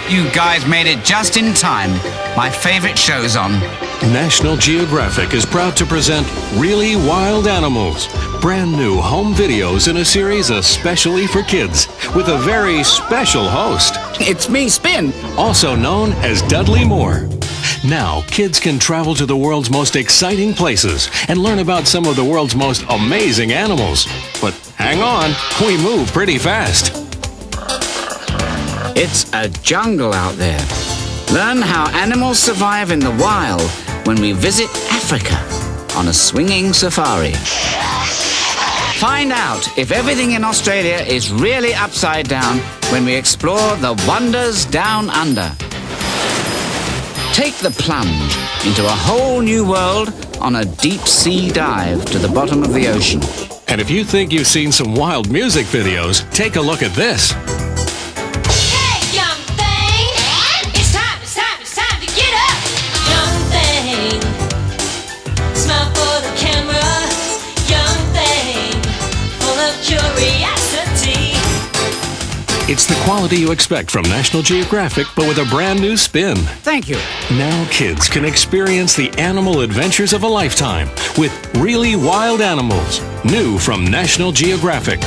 You guys made it just in time. My favorite show's on. National Geographic is proud to present Really Wild Animals, brand new home videos in a series especially for kids, with a very special host. It's me, Spin. Also known as Dudley Moore. Now, kids can travel to the world's most exciting places and learn about some of the world's most amazing animals. But hang on, we move pretty fast. It's a jungle out there. Learn how animals survive in the wild when we visit Africa on a swinging safari. Find out if everything in Australia is really upside down when we explore the wonders down under. Take the plunge into a whole new world on a deep sea dive to the bottom of the ocean. And if you think you've seen some wild music videos, take a look at this. Hey, young thing! It's time to get up! Young thing, smile for the camera. Young thing, full of curiosity. It's the quality you expect from National Geographic, but with a brand new spin. Thank you. Now kids can experience the animal adventures of a lifetime with Really Wild Animals, new from National Geographic.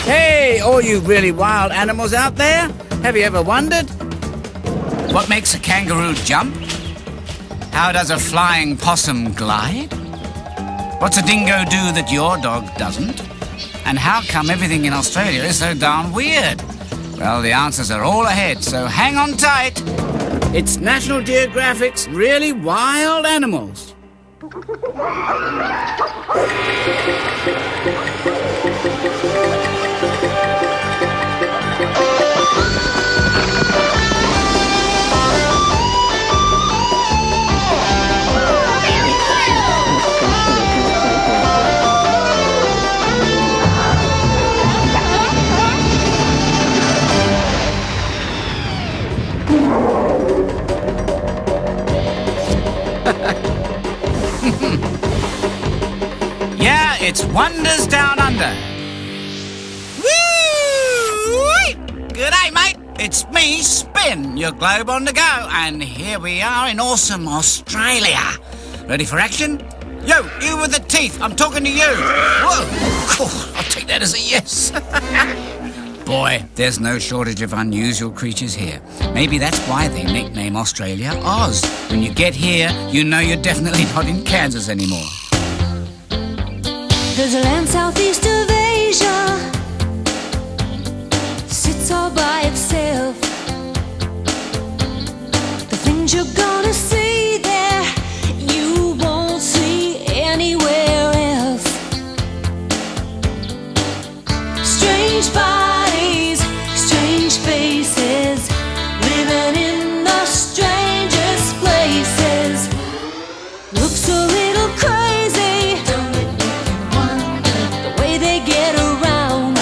Hey, all you really wild animals out there, have you ever wondered what makes a kangaroo jump? How does a flying possum glide? What's a dingo do that your dog doesn't? And how come everything in Australia is so darn weird? Well, the answers are all ahead, so hang on tight. It's National Geographic's Really Wild Animals. Yeah, it's Wonders Down Under. Woo! G'day, mate. It's me, Spin, your globe on the go. And here we are in awesome Australia. Ready for action? Yo, you with the teeth, I'm talking to you. Whoa, cool. I'll take that as a yes. Boy, there's no shortage of unusual creatures here. Maybe that's why they nickname Australia Oz. When you get here, you know you're definitely not in Kansas anymore. There's a land southeast of Asia, sits all by itself. The things you're gonna see there, you won't see anywhere else. Strange bodies, strange faces, living in the strangest places. Looks a little crazy, don't it make you wonder the way they get around?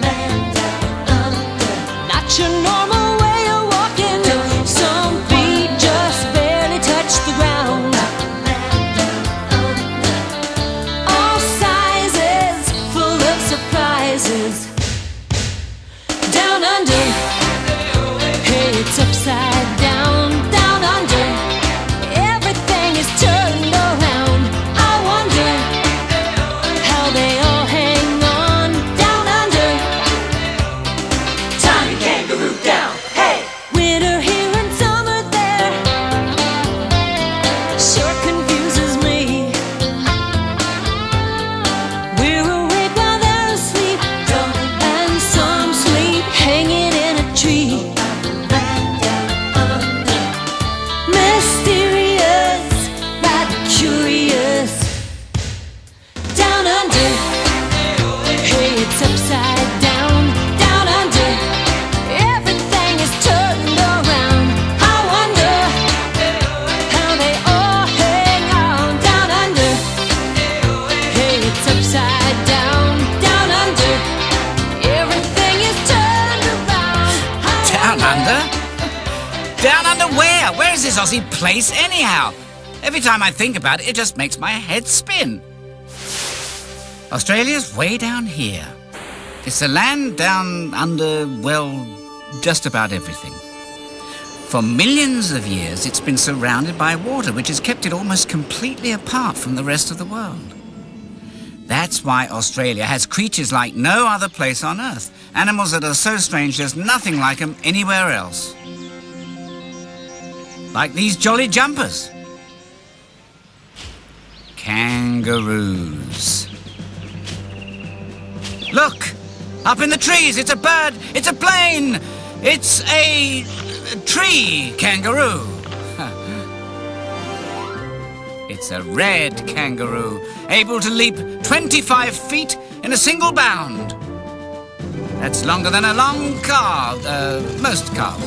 Land down under, not your normal way of walking. Some feet just barely touch the ground. Land down under, all sizes, full of surprises. Down under, hey, it's upside down. Down under, everything is turned around. I wonder how they all hang on. Down under, tiny kangaroo down. Hey, winter here and summer there, sure confuses me. We're awake while they're asleep, and some sleep hanging in a tree. Mysterious, rather curious. Down under, hey, it's upside down. Down under, everything is turned around. I wonder how they all hang on. Down under, hey, it's upside down. Down under, everything is turned around. I Down wonder under? Down under where? Where is this Aussie place anyhow? Every time I think about it, it just makes my head spin. Australia's way down here. It's a land down under, well, just about everything. For millions of years, it's been surrounded by water, which has kept it almost completely apart from the rest of the world. That's why Australia has creatures like no other place on Earth. Animals that are so strange there's nothing like them anywhere else. Like these jolly jumpers. Kangaroos. Look! Up in the trees, it's a bird, it's a plane, it's a tree kangaroo. It's a red kangaroo, able to leap 25 feet in a single bound. That's longer than a long car, most cars.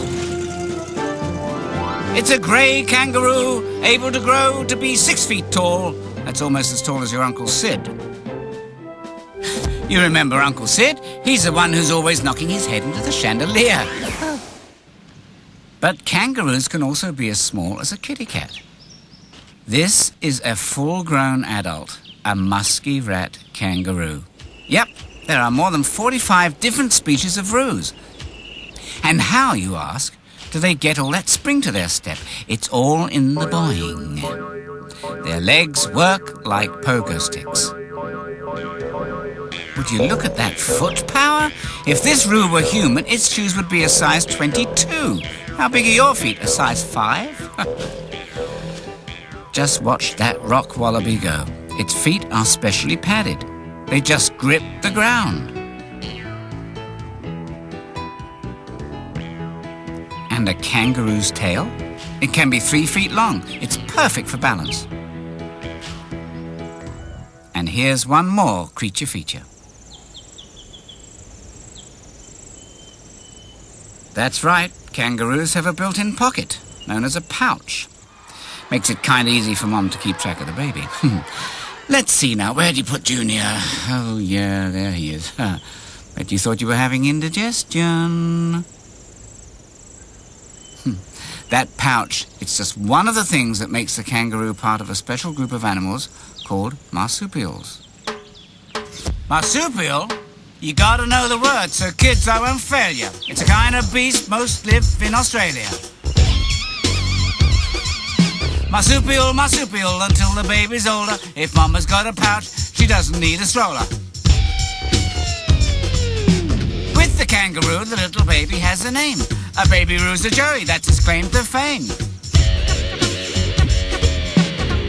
It's a grey kangaroo, able to grow to be 6 feet tall. That's almost as tall as your Uncle Sid. You remember Uncle Sid? He's the one who's always knocking his head into the chandelier. But kangaroos can also be as small as a kitty cat. This is a full-grown adult, a musky rat kangaroo. Yep, there are more than 45 different species of roos. And how, you ask, do they get all that spring to their step? It's all in the boing. Their legs work like pogo sticks. Would you look at that foot power? If this roo were human, its shoes would be a size 22. How big are your feet? A size 5? Just watch that rock wallaby go. Its feet are specially padded. They just grip the ground. And a kangaroo's tail? It can be 3 feet long. It's perfect for balance. And here's one more creature feature. That's right, kangaroos have a built-in pocket, known as a pouch. Makes it kind of easy for Mom to keep track of the baby. Let's see now, where'd you put Junior? Oh, yeah, there he is. Bet you thought you were having indigestion. That pouch, it's just one of the things that makes the kangaroo part of a special group of animals called marsupials. Marsupial? You gotta know the word, so kids, I won't fail you. It's a kind of beast most live in Australia. Marsupial, marsupial, until the baby's older. If mama's got a pouch, she doesn't need a stroller. With the kangaroo, the little baby has a name. A baby rooster Joey, that's his claim to fame.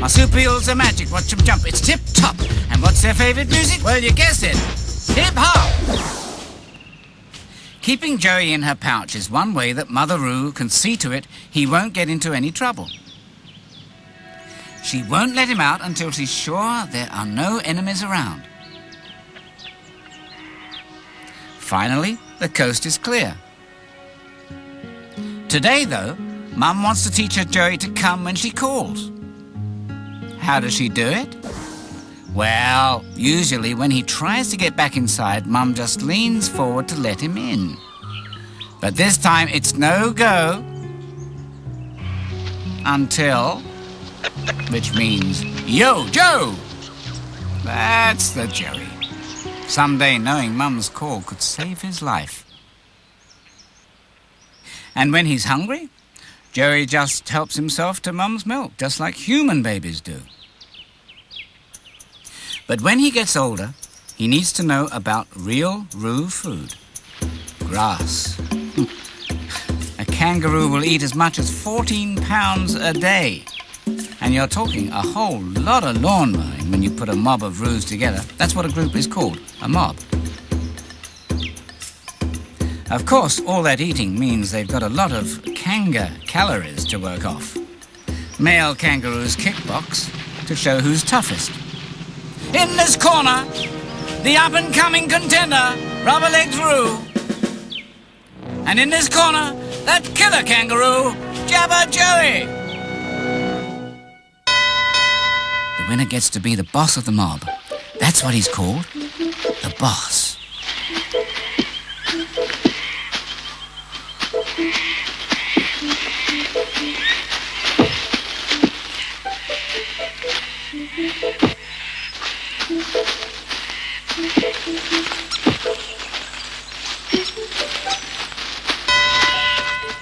Marsupials are magic, watch them jump, it's tip-top. And what's their favorite music? Well, you guessed it. Hip-hop! Keeping Joey in her pouch is one way that Mother Roo can see to it he won't get into any trouble. She won't let him out until she's sure there are no enemies around. Finally, the coast is clear. Today, though, Mum wants to teach her Joey to come when she calls. How does she do it? Well, usually when he tries to get back inside, Mum just leans forward to let him in. But this time it's no go until, which means, yo, Joe! That's the Joey. Someday knowing Mum's call could save his life. And when he's hungry, Joey just helps himself to Mum's milk, just like human babies do. But when he gets older, he needs to know about real roo food. Grass. A kangaroo will eat as much as 14 pounds a day. And you're talking a whole lot of lawn mowing when you put a mob of roos together. That's what a group is called, a mob. Of course, all that eating means they've got a lot of calories to work off. Male kangaroos kickbox to show who's toughest. In this corner, the up-and-coming contender, Rubber Legs Roo. And in this corner, that killer kangaroo, Jabba Joey. The winner gets to be the boss of the mob. That's what he's called, the boss.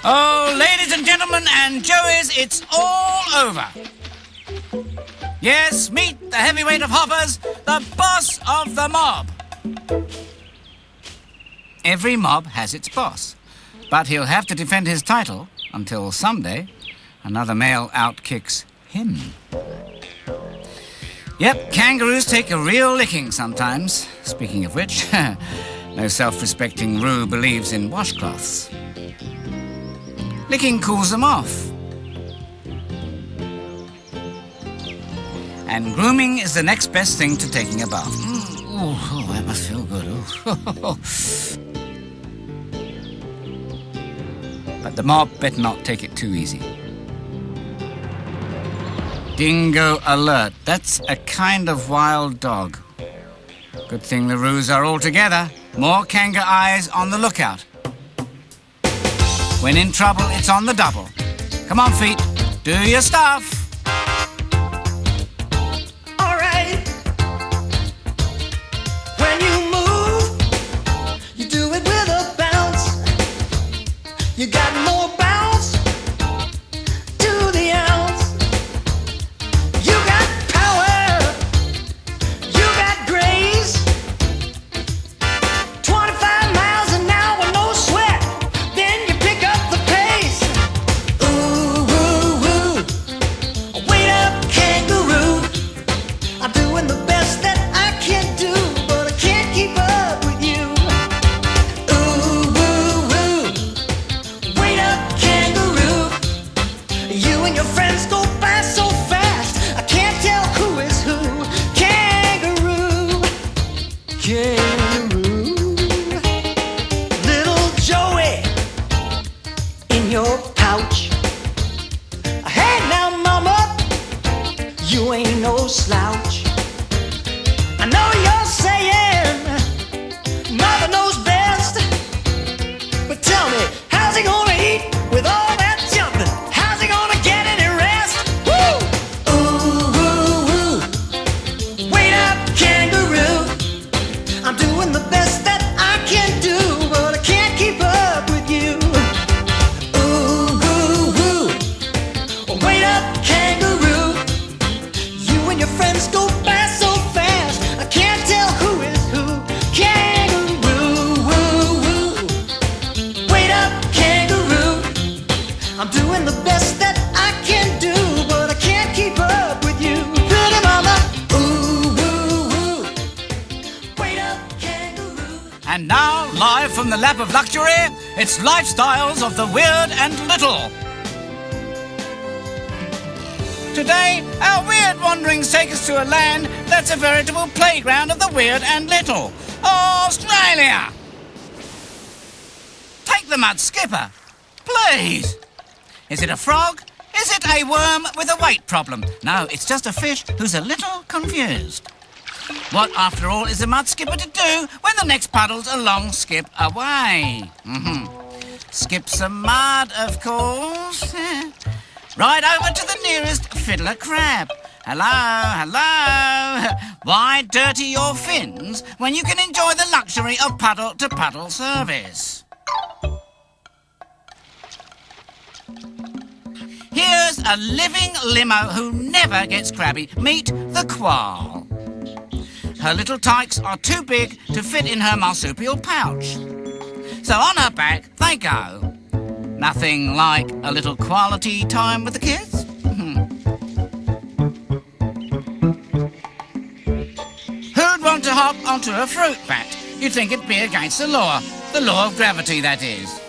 Oh, ladies and gentlemen and Joeys, it's all over. Yes, meet the heavyweight of hoppers, the boss of the mob. Every mob has its boss, but he'll have to defend his title until someday another male outkicks him. Yep, kangaroos take a real licking sometimes. Speaking of which, no self-respecting roo believes in washcloths. Licking cools them off. And grooming is the next best thing to taking a bath. Oh, that must feel good. Ooh. But the mob better not take it too easy. Dingo alert. That's a kind of wild dog. Good thing the roos are all together. More kanga eyes on the lookout. When in trouble, it's on the double. Come on, feet. Do your stuff. All right. When you move, you do it with a bounce. You got more bounce to the ounce. You got power. You got grace. 25 miles an hour, no sweat. Then you pick up the pace. Ooh, ooh, ooh. Wait up, kangaroo. I'm doing the best that I can do, but I can't keep up with you. Ooh, ooh, ooh. Wait up, kangaroo. You and your friends go by so fast, I can't tell who is who. Kangaroo, kangaroo. Little Joey in your pouch. Hey now, mama, you ain't no slouch. I know you're saying mother knows best, but tell me, how's he gonna eat with all that jumping? How's he gonna get any rest? Woo! Ooh, ooh, ooh. Wait up, kangaroo. I'm doing the best that I can do, but I can't keep up with you. Ooh, ooh, ooh. Wait up, kangaroo. You and your friends go by so fast, I can't tell who is who. Kangaroo, woo, woo. Wait up, kangaroo. I'm doing the best that I can do, but I can't keep up with you. Pretty mama, ooh, woo, woo. Wait up, kangaroo. And now, live from the lap of luxury, it's Lifestyles of the Weird and Little. Today, our weird wanderings take us to a land that's a veritable playground of the weird and little. Australia! Take the mud skipper, please. Is it a frog? Is it a worm with a weight problem? No, it's just a fish who's a little confused. What, after all, is a mud skipper to do when the next puddle's a long skip away? Skip some mud, of course. Right over to the nearest fiddler crab. Hello, hello. Why dirty your fins when you can enjoy the luxury of puddle-to-puddle service? Here's a living limo who never gets crabby. Meet the quail. Her little tykes are too big to fit in her marsupial pouch. So on her back they go. Nothing like a little quality time with the kids? Who'd want to hop onto a fruit bat? You'd think it'd be against the law of gravity, that is.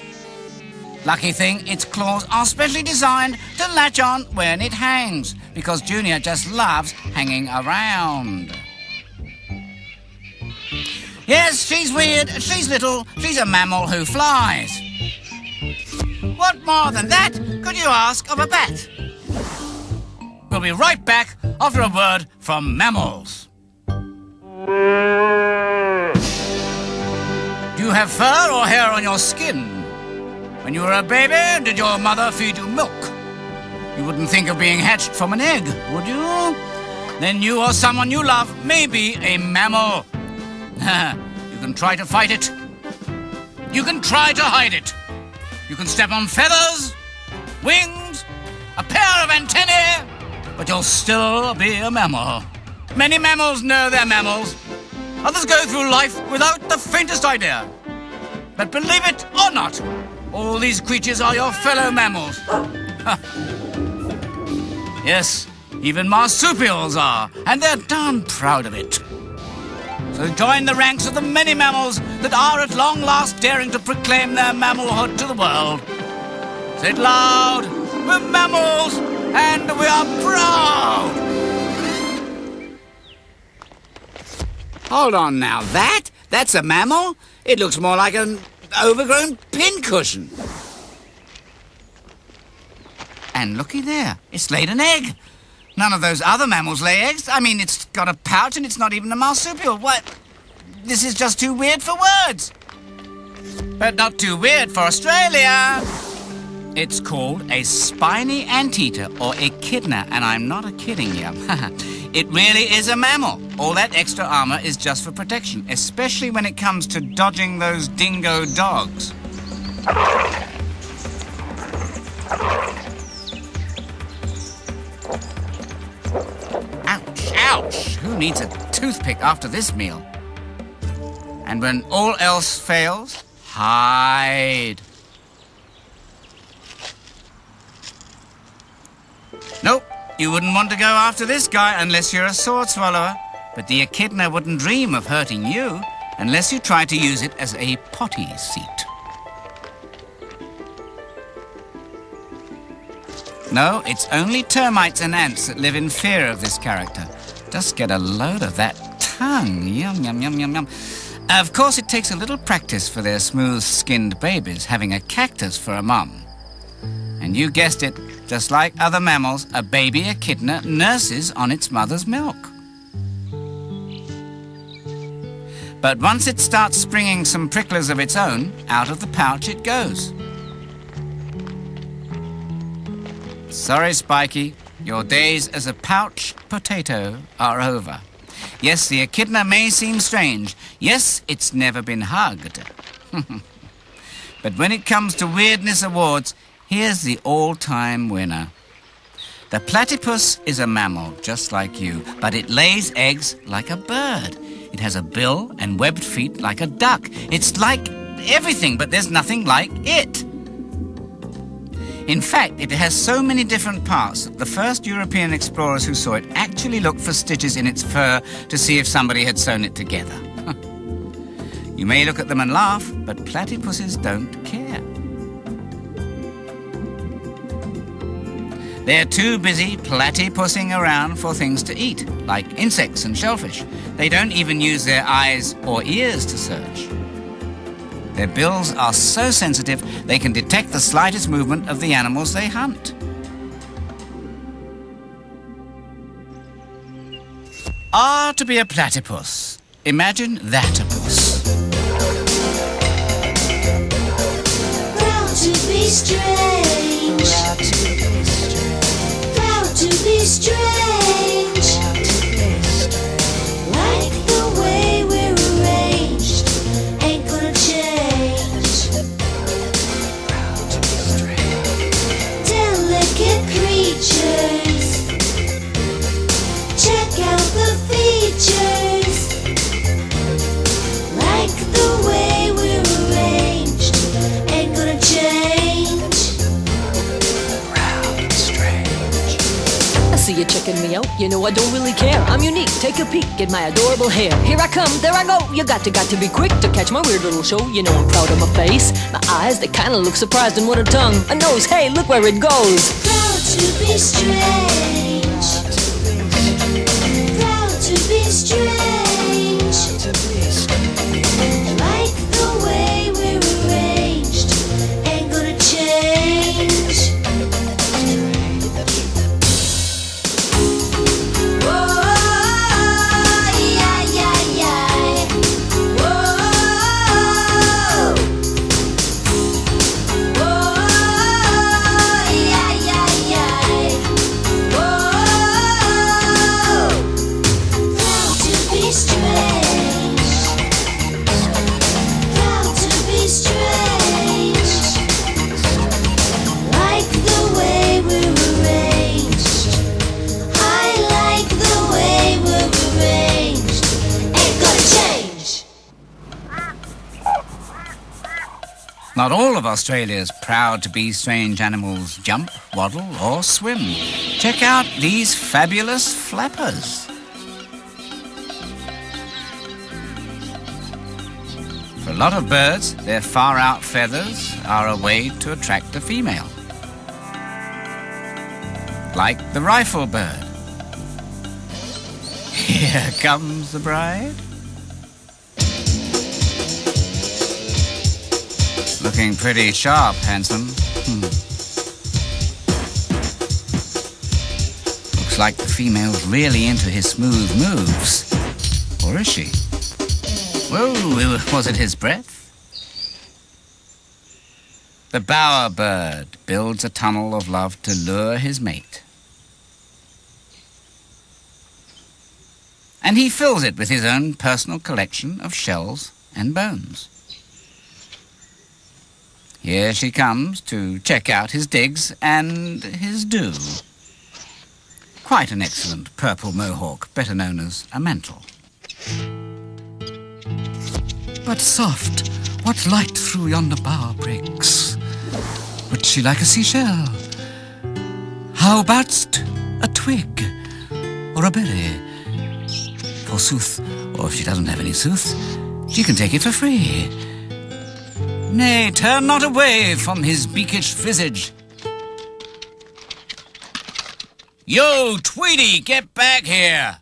Lucky thing, its claws are specially designed to latch on when it hangs, because Junior just loves hanging around. Yes, she's weird, she's little, she's a mammal who flies. What more than that could you ask of a bat? We'll be right back after a word from mammals. Do you have fur or hair on your skin? When you were a baby, did your mother feed you milk? You wouldn't think of being hatched from an egg, would you? Then you or someone you love may be a mammal. You can try to fight it. You can try to hide it. You can step on feathers, wings, a pair of antennae, but you'll still be a mammal. Many mammals know they're mammals. Others go through life without the faintest idea. But believe it or not, all these creatures are your fellow mammals. Yes, even marsupials are, and they're darn proud of it. So join the ranks of the many mammals that are at long last daring to proclaim their mammalhood to the world. Say it loud, we're mammals, and we are proud! Hold on now, that's a mammal? It looks more like an overgrown pincushion. And looky there, it's laid an egg. None of those other mammals lay eggs. I mean, it's got a pouch and it's not even a marsupial. What? This is just too weird for words. But not too weird for Australia. It's called a spiny anteater or echidna, and I'm not kidding you. It really is a mammal. All that extra armor is just for protection, especially when it comes to dodging those dingo dogs. Ouch, ouch! Who needs a toothpick after this meal? And when all else fails, hide. Nope, you wouldn't want to go after this guy unless you're a sword swallower. But the echidna wouldn't dream of hurting you unless you try to use it as a potty seat. No, it's only termites and ants that live in fear of this character. Just get a load of that tongue. Yum, yum, yum, yum, yum. Of course, it takes a little practice for their smooth-skinned babies having a cactus for a mum. And you guessed it, just like other mammals, a baby echidna nurses on its mother's milk. But once it starts springing some pricklers of its own, out of the pouch it goes. Sorry, Spiky, your days as a pouch potato are over. Yes, the echidna may seem strange. Yes, it's never been hugged. But when it comes to Weirdness Awards, here's the all-time winner. The platypus is a mammal, just like you, but it lays eggs like a bird. It has a bill and webbed feet like a duck. It's like everything, but there's nothing like it. In fact, it has so many different parts that the first European explorers who saw it actually looked for stitches in its fur to see if somebody had sewn it together. You may look at them and laugh, but platypuses don't care. They're too busy platypussing around for things to eat, like insects and shellfish. They don't even use their eyes or ears to search. Their bills are so sensitive, they can detect the slightest movement of the animals they hunt. To be a platypus. Imagine that a puss. Proud to be strange. Proud to be strange. Like the way we're arranged, ain't gonna change. Delicate creatures, check out the features. Like the way we're arranged, ain't gonna change. Proud and strange. I see you checking me out, you know I don't really care. I'm unique, take a peek at my adorable hair. Here I come, there I go. You got to be quick to catch my weird little show. You know I'm proud of my face. My eyes, they kinda look surprised, and what a tongue. A nose, hey, look where it goes. Proud to be strange. Proud to be strange. Like the way we're arranged, ain't gonna change. Whoa, yeah, yeah, yeah. Whoa, whoa, yeah, yeah, yeah. Not all of Australia's proud to be strange animals jump, waddle, or swim. Check out these fabulous flappers. For a lot of birds, their far-out feathers are a way to attract a female. Like the rifle bird. Here comes the bride. Looking pretty sharp, handsome. Looks like the female's really into his smooth moves. Or is she? Whoa, was it his breath? The bower bird builds a tunnel of love to lure his mate. And he fills it with his own personal collection of shells and bones. Here she comes to check out his digs and his do. Quite an excellent purple mohawk, better known as a mantle. But soft, what light through yonder bower breaks? Would she like a seashell? How about'st a twig or a berry? Forsooth, or if she doesn't have any sooth, she can take it for free. Nay, turn not away from his beakish visage. Yo, Tweety, get back here!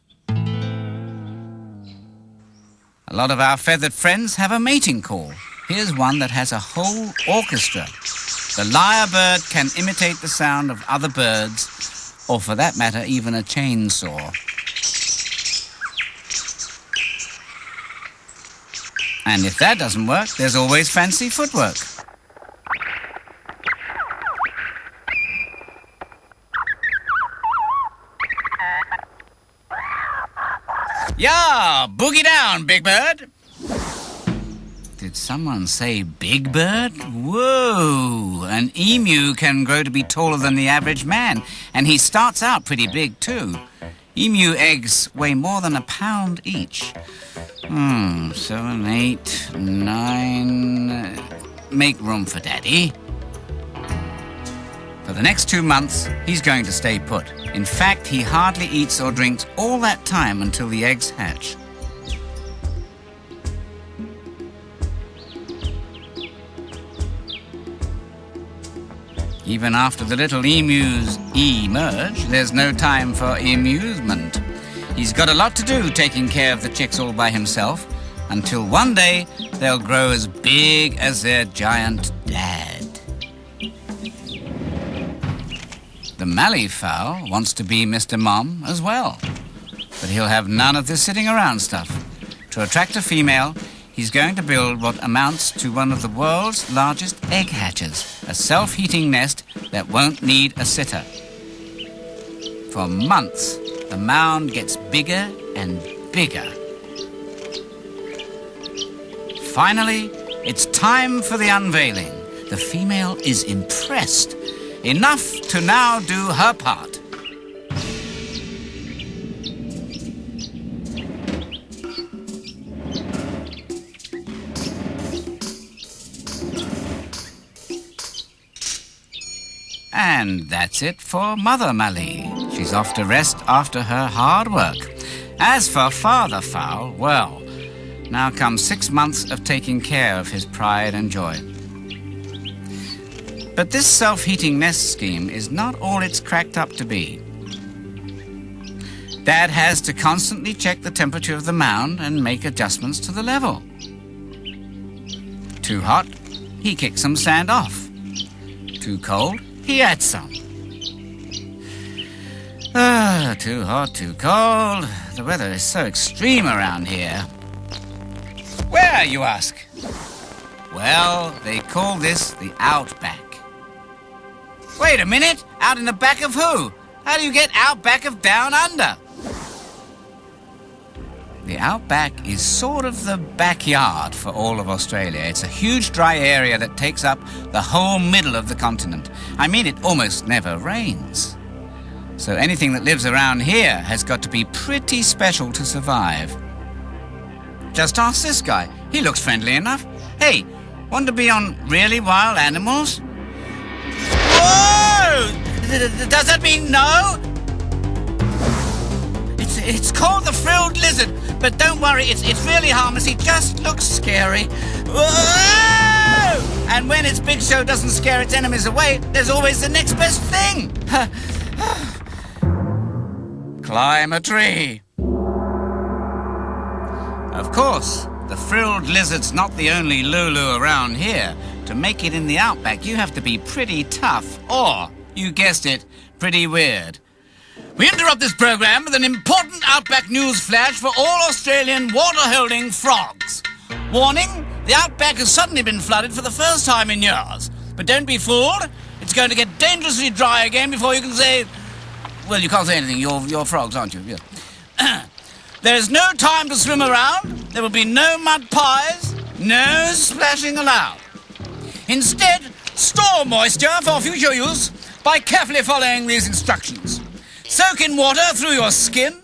A lot of our feathered friends have a mating call. Here's one that has a whole orchestra. The lyrebird can imitate the sound of other birds, or for that matter, even a chainsaw. And if that doesn't work, there's always fancy footwork. Yeah, boogie down, Big Bird. Did someone say Big Bird? Whoa! An emu can grow to be taller than the average man, and he starts out pretty big too. Emu eggs weigh more than a pound each. 7, 8, 9... Make room for Daddy. For the next 2 months, he's going to stay put. In fact, he hardly eats or drinks all that time until the eggs hatch. Even after the little emus emerge, there's no time for amusement. He's got a lot to do taking care of the chicks all by himself, until one day they'll grow as big as their giant dad. The mallee fowl wants to be Mr. Mom as well, but he'll have none of this sitting around stuff. To attract a female, he's going to build what amounts to one of the world's largest egg hatches, a self-heating nest that won't need a sitter. For months, the mound gets bigger and bigger. Finally, it's time for the unveiling. The female is impressed, enough to now do her part. And that's it for Mother Mallee. She's off to rest after her hard work. As for Father Fowl, well, now comes 6 months of taking care of his pride and joy. But this self-heating nest scheme is not all it's cracked up to be. Dad has to constantly check the temperature of the mound and make adjustments to the level. Too hot, he kicks some sand off. Too cold, he adds some. Too hot, too cold. The weather is so extreme around here. Where, you ask? Well, they call this the outback. Wait a minute, out in the back of who? How do you get out back of down under? The outback is sort of the backyard for all of Australia. It's a huge dry area that takes up the whole middle of the continent. I mean, it almost never rains. So anything that lives around here has got to be pretty special to survive. Just ask this guy. He looks friendly enough. Hey, Want to be on really wild animals? Whoa! Does that mean no? It's called the frilled lizard, but don't worry, it's really harmless. He just looks scary. Whoa! And when its big show doesn't scare its enemies away, there's always the next best thing. Climb a tree. Of course, the frilled lizard's not the only Lulu around here. To make it in the outback, you have to be pretty tough, or, you guessed it, pretty weird. We interrupt this program with an important outback news flash for all Australian water-holding frogs. Warning, the outback has suddenly been flooded for the first time in years. But don't be fooled, it's going to get dangerously dry again before you can say... Well, you can't say anything, you're frogs, aren't you? Yeah. There's no time to swim around, there will be no mud pies, no splashing allowed. Instead, store moisture for future use by carefully following these instructions. Soak in water through your skin.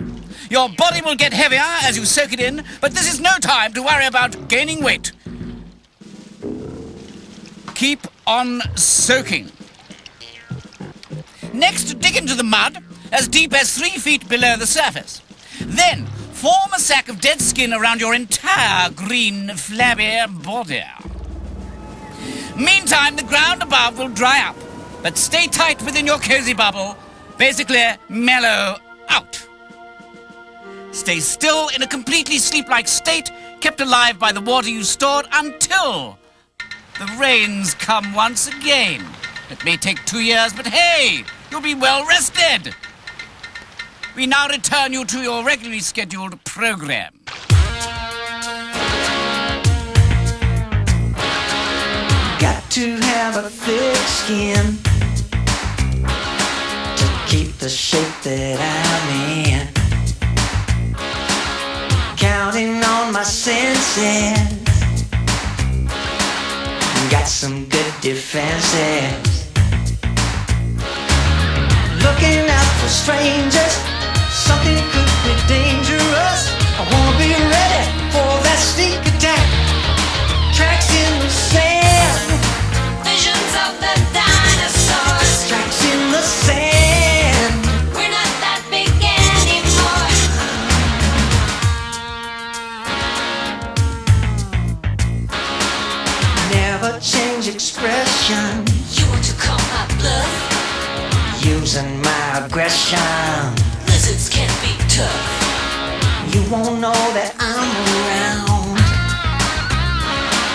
Your body will get heavier as you soak it in, but this is no time to worry about gaining weight. Keep on soaking. Next, dig into the mud as deep as 3 feet below the surface. Then, form a sack of dead skin around your entire green, flabby body. Meantime, the ground above will dry up, but stay tight within your cozy bubble. Basically, mellow out. Stay still in a completely sleep-like state, kept alive by the water you stored until the rains come once again. It may take 2 years, but hey, you'll be well rested. We now return you to your regularly scheduled program. Got to have a thick skin to keep the shape that I'm in. Counting on my senses, got some good defenses. Looking out for strangers, something could be dangerous. I wanna be ready for that sneak attack. Tracks in the sand, Visions of the dinosaurs. tracks in the sand. We're not that big anymore. Never change expression, You want to call my bluff? using my aggression. Lizards can be tough. You won't know that I'm around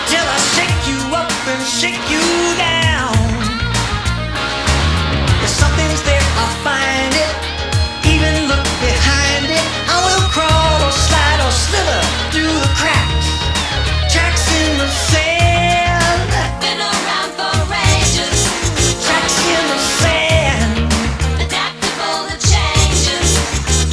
till I shake you up and shake you down. If something's there, I'll find it. Even look behind it. I will crawl or slide or slither through the cracks. Tracks in the sand. Been around for ages. Tracks in the sand. Adaptable to changes.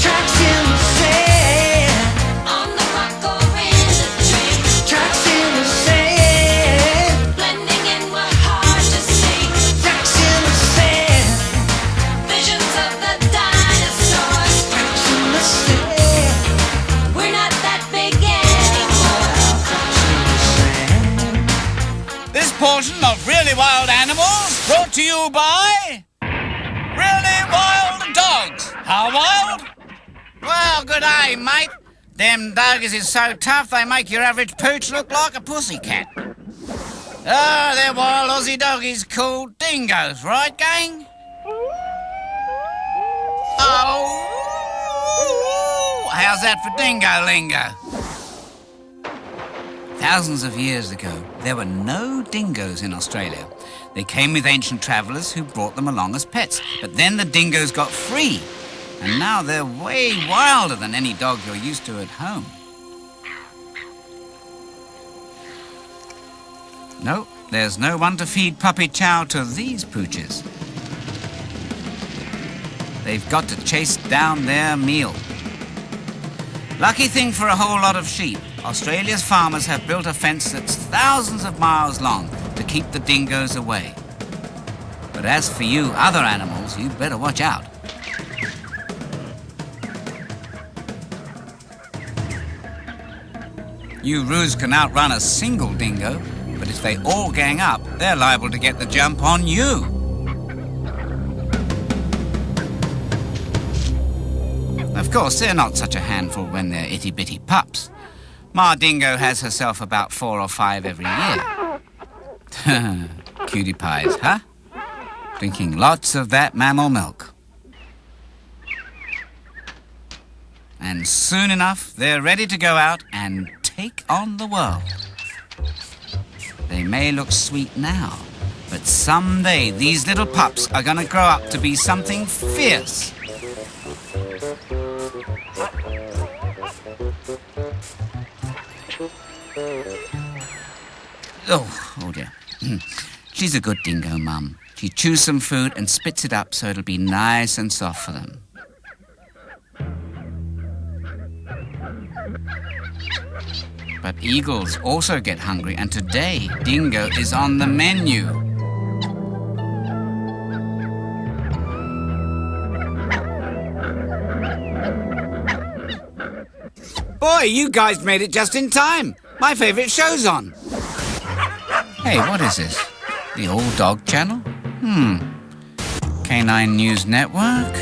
Tracks in the sand. On the rock or in the tree. Tracks in the sand. Blending in were hard to see. Tracks in the sand. Visions of the dinosaurs. Tracks in the sand. We're not that big anymore. This portion of Really Wild Animals brought to you by Really Wild Dogs. How wild? Well, good day, mate. Them doggies is so tough they make your average pooch look like a pussycat. Oh, they're wild Aussie doggies called dingoes, right, gang? Oh, how's that for dingo lingo? Thousands of years ago, there were no dingoes in Australia. They came with ancient travellers who brought them along as pets. But then the dingoes got free, and now they're way wilder than any dog you're used to at home. No, there's no one to feed puppy chow to these pooches. They've got to chase down their meal. Lucky thing for a whole lot of sheep, Australia's farmers have built a fence that's thousands of miles long to keep the dingoes away. But as for you other animals, you'd better watch out. You roos can outrun a single dingo, but it's if they all gang up, they're liable to get the jump on you. Of course, they're not such a handful when they're itty-bitty pups. Ma Dingo has herself about 4 or 5 every year. Cutie pies, huh? Drinking lots of that mammal milk. And soon enough, they're ready to go out and take on the world. They may look sweet now, but someday these little pups are going to grow up to be something fierce. Oh dear. She's a good dingo, Mum. She chews some food and spits it up so it'll be nice and soft for them. But eagles also get hungry, and today dingo is on the menu. Boy, you guys made it just in time. My favourite show's on. Hey, what is this? The All Dog Channel? Canine News Network?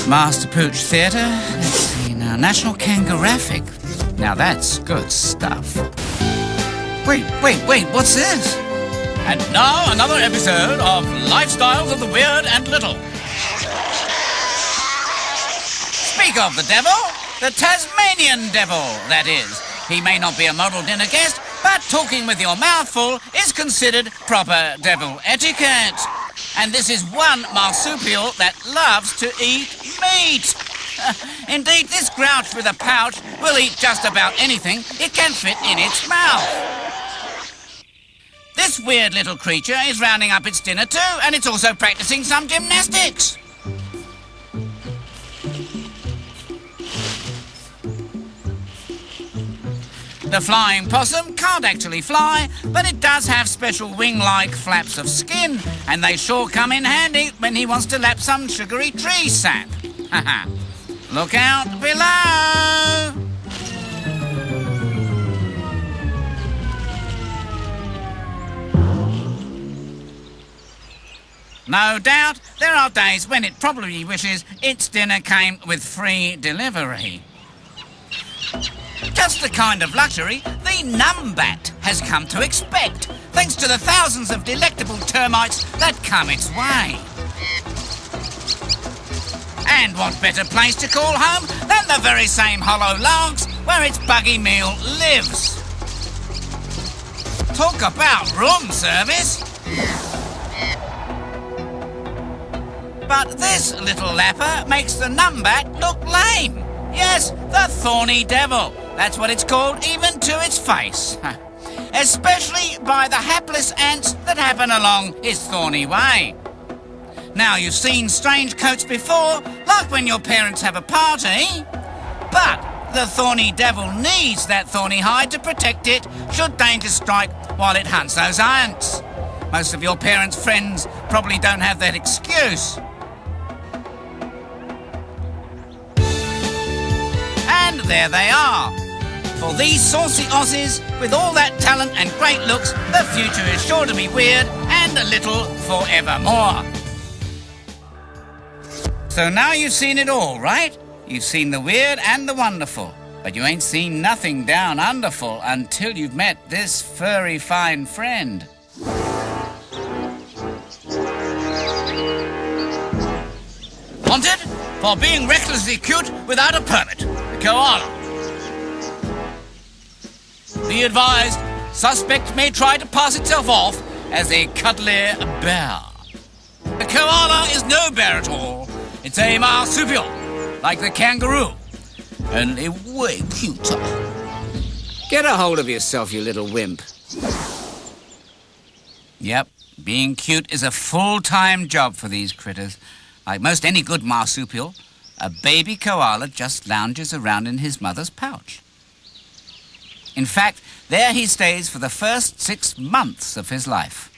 Master Pooch Theatre? Let's see now. National Kangaraffic. Now that's good stuff. Wait, what's this? And now another episode of Lifestyles of the Weird and Little. Speak of the devil, the Tasmanian devil, that is. He may not be a model dinner guest, but talking with your mouth full is considered proper devil etiquette. And this is one marsupial that loves to eat meat. Indeed, this grouch with a pouch will eat just about anything it can fit in its mouth. This weird little creature is rounding up its dinner too, and it's also practicing some gymnastics. The flying possum can't actually fly, but it does have special wing-like flaps of skin, and they sure come in handy when he wants to lap some sugary tree sap. Look out below! No doubt, there are days when it probably wishes its dinner came with free delivery. Just the kind of luxury the numbat has come to expect, thanks to the thousands of delectable termites that come its way. And what better place to call home than the very same hollow logs where its buggy meal lives? Talk about room service! But this little lapper makes the numbat look lame. Yes, the thorny devil. That's what it's called, even to its face. Especially by the hapless ants that happen along his thorny way. Now, you've seen strange coats before, like when your parents have a party. But the thorny devil needs that thorny hide to protect it should danger strike while it hunts those ants. Most of your parents' friends probably don't have that excuse. And there they are. For these saucy Aussies, with all that talent and great looks, the future is sure to be weird and a little forevermore. So now you've seen it all, right? You've seen the weird and the wonderful. But you ain't seen nothing down underful until you've met this furry fine friend. Wanted for being recklessly cute without a permit. The koala. Be advised, suspect may try to pass itself off as a cuddly bear. The koala is no bear at all. It's a marsupial, like the kangaroo, only way cuter. Get a hold of yourself, you little wimp. Yep, being cute is a full-time job for these critters. Like most any good marsupial, a baby koala just lounges around in his mother's pouch. In fact, there he stays for the first 6 months of his life.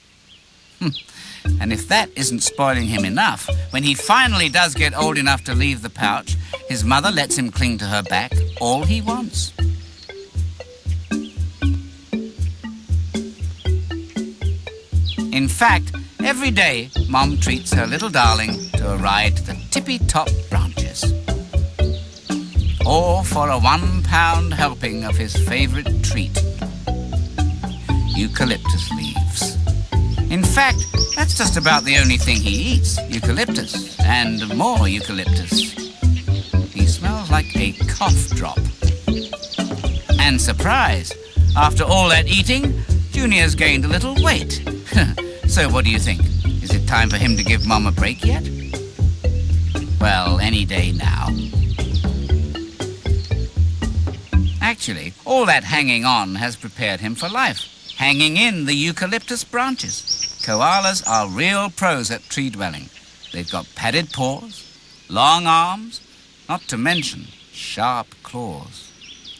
And if that isn't spoiling him enough, when he finally does get old enough to leave the pouch, his mother lets him cling to her back all he wants. In fact, every day, Mom treats her little darling to a ride to the tippy-top branches. All for a £1 helping of his favourite treat, eucalyptus leaves. In fact, that's just about the only thing he eats, eucalyptus, and more eucalyptus. He smells like a cough drop. And surprise, after all that eating, Junior's gained a little weight. So what do you think? Is it time for him to give Mom a break yet? Well, any day now. Actually, all that hanging on has prepared him for life, hanging in the eucalyptus branches. Koalas are real pros at tree dwelling. They've got padded paws, long arms, not to mention sharp claws.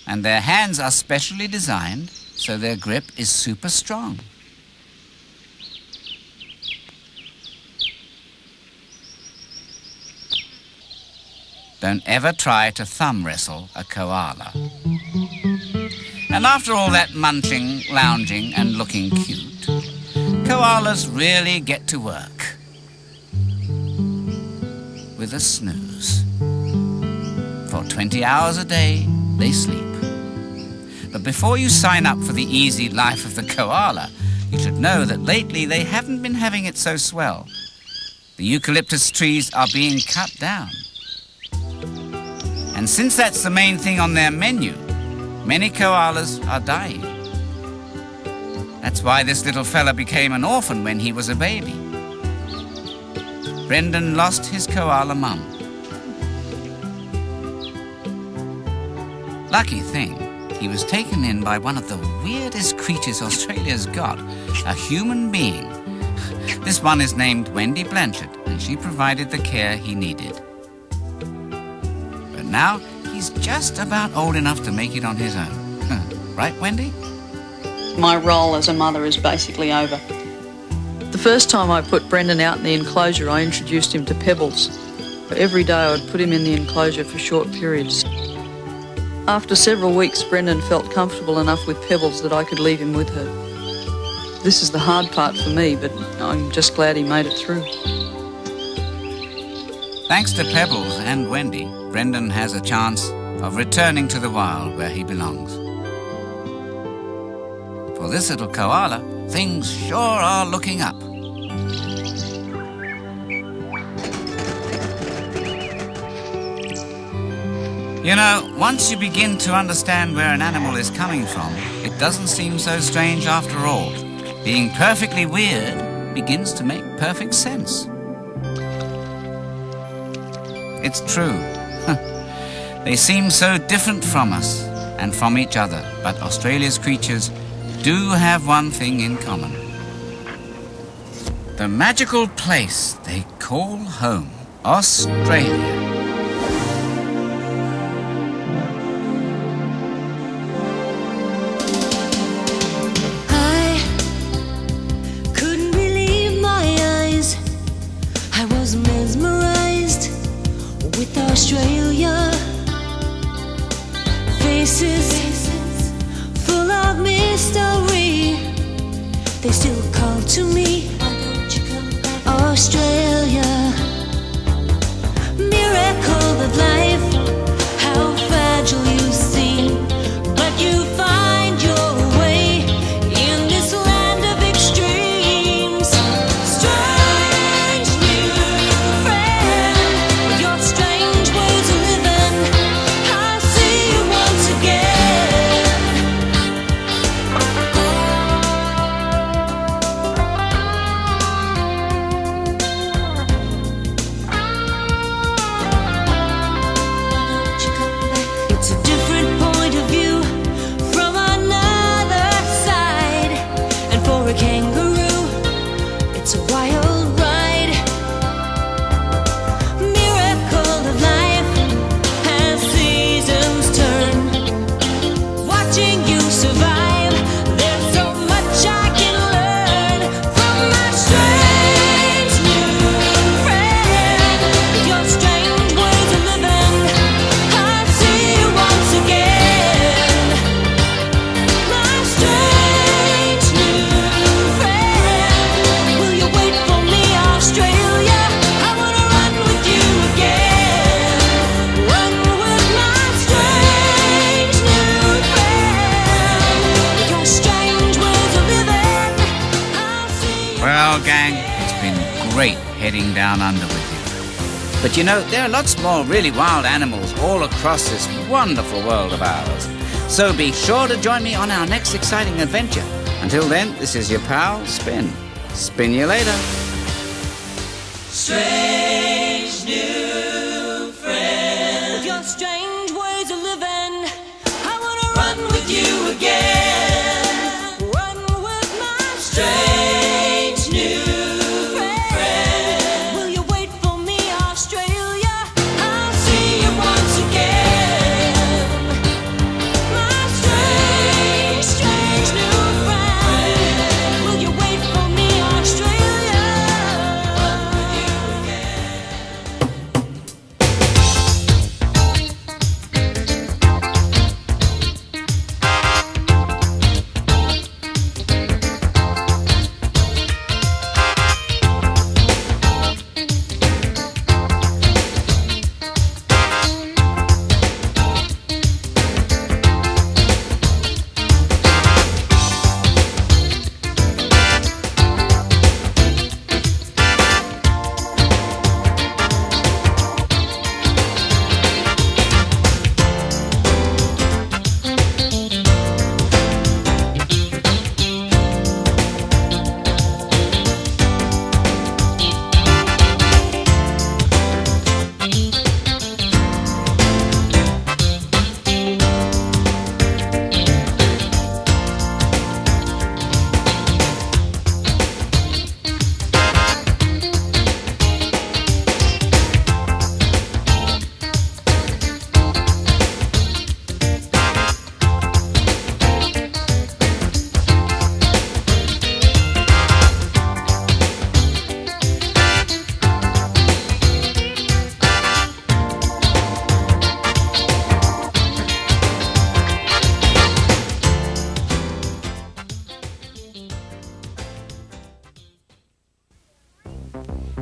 And their hands are specially designed so their grip is super strong. Don't ever try to thumb wrestle a koala. And after all that munching, lounging, and looking cute, koalas really get to work with a snooze. For 20 hours a day, they sleep. But before you sign up for the easy life of the koala, you should know that lately they haven't been having it so swell. The eucalyptus trees are being cut down. And since that's the main thing on their menu, many koalas are dying. That's why this little fella became an orphan when he was a baby. Brendan lost his koala mum. Lucky thing, he was taken in by one of the weirdest creatures Australia's got, a human being. This one is named Wendy Blanchard, and she provided the care he needed. But now, he's just about old enough to make it on his own. Right, Wendy? My role as a mother is basically over. The first time I put Brendan out in the enclosure, I introduced him to Pebbles. Every day I would put him in the enclosure for short periods. After several weeks, Brendan felt comfortable enough with Pebbles that I could leave him with her. This is the hard part for me, but I'm just glad he made it through. Thanks to Pebbles and Wendy, Brendan has a chance of returning to the wild where he belongs. For this little koala, things sure are looking up. You know, once you begin to understand where an animal is coming from, it doesn't seem so strange after all. Being perfectly weird begins to make perfect sense. It's true. They seem so different from us and from each other, but Australia's creatures do have one thing in common. The magical place they call home, Australia. Australia, faces full of mystery. They still call to me, Australia. Miracle of life, how fragile you seem, but you find your way in this land of extremes. Strange new friend, with your strange ways of living, I see you once again. It's a different point of view from another side, and for a kangaroo, it's a wild ride. Miracle of life as seasons turn, watching you survive. There's so much I can learn from my strange new friend. With your strange ways of living, I see you once again. My strange new friend. gang. It's been great heading down under with you. But you know, there are lots more really wild animals all across this wonderful world of ours. So be sure to join me on our next exciting adventure. Until then, this is your pal, Spin. Spin you later. Strange new friend. With your strange ways of living, I wanna run with you again. Run with my strange new friend. Will you wait for me, Australia? I'll see you once again. My strange, strange new friend. Will you wait for me, Australia? Run with you again.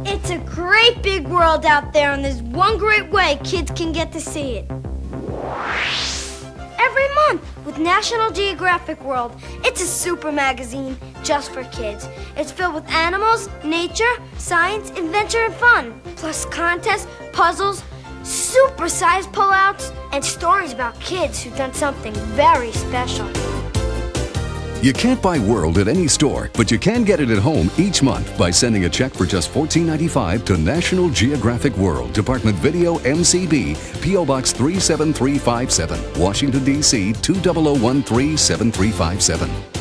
It's a great big world out there, and there's one great way kids can get to see it. Every month with National Geographic World. It's a super magazine just for kids. It's filled with animals, nature, science, adventure, and fun. Plus contests, puzzles, super-sized pullouts, and stories about kids who've done something very special. You can't buy World at any store, but you can get it at home each month by sending a check for just $14.95 to National Geographic World, Department Video, MCB, P.O. Box 37357, Washington, D.C. 20013 7357.